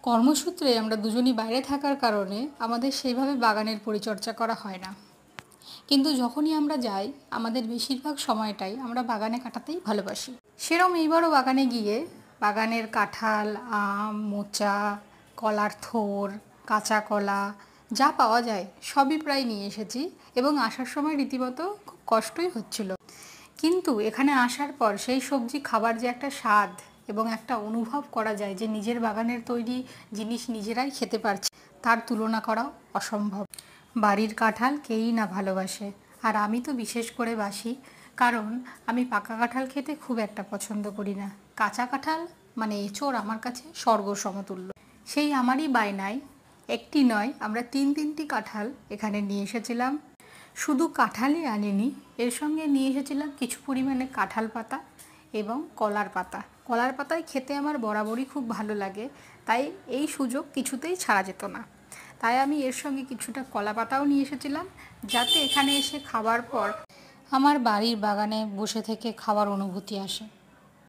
কর্মসূত্রে আমরা দুজনই বাইরে থাকার কারণে আমাদের সেইভাবে বাগানের পরিচর্যা করা হয় না। কিন্তু যখনই আমরা যাই আমাদের বেশিরভাগ সময়টাই আমরা বাগানে কাটাতেই ভালোবাসি। সেরম এইবারও বাগানে গিয়ে বাগানের কাঁঠাল, আম, মোচা, কলার থোড়, কাঁচা কলা যা পাওয়া যায় সবই প্রায় নিয়ে এসেছি এবং আসার সময় রীতিমতো খুব কষ্টই হচ্ছিল। কিন্তু এখানে আসার পর সেই সবজি খাবার যে একটা স্বাদ এবং একটা অনুভব করা যায় যে নিজের বাগানের তৈরি জিনিস নিজেরাই খেতে পারছি, তার তুলনা করাও অসম্ভব। বাড়ির কাঁঠাল কেই না ভালোবাসে, আর আমি তো বিশেষ করে বাসি, কারণ আমি পাকা কাঁঠাল খেতে খুব একটা পছন্দ করি না। কাঁচা কাঁঠাল মানে এঁচোড় আমার কাছে স্বর্গ সমতুল্য। সেই আমারই বায়নায় একটি নয়, আমরা তিনটি কাঁঠাল এখানে নিয়ে এসেছিলাম। শুধু কাঁঠালই আনিনি, এর সঙ্গে নিয়ে এসেছিলাম কিছু পরিমাণে কাঁঠাল পাতা এবং কলার পাতা। কলার পাতায় খেতে আমার বরাবরই খুব ভালো লাগে, তাই এই সুযোগ কিছুতেই ছাড়া যেত না। তাই আমি এর সঙ্গে কিছুটা কলা পাতাও নিয়ে এসেছিলাম, যাতে এখানে এসে খাবার পর আমার বাড়ির বাগানে বসে থেকে খাওয়ার অনুভূতি আসে।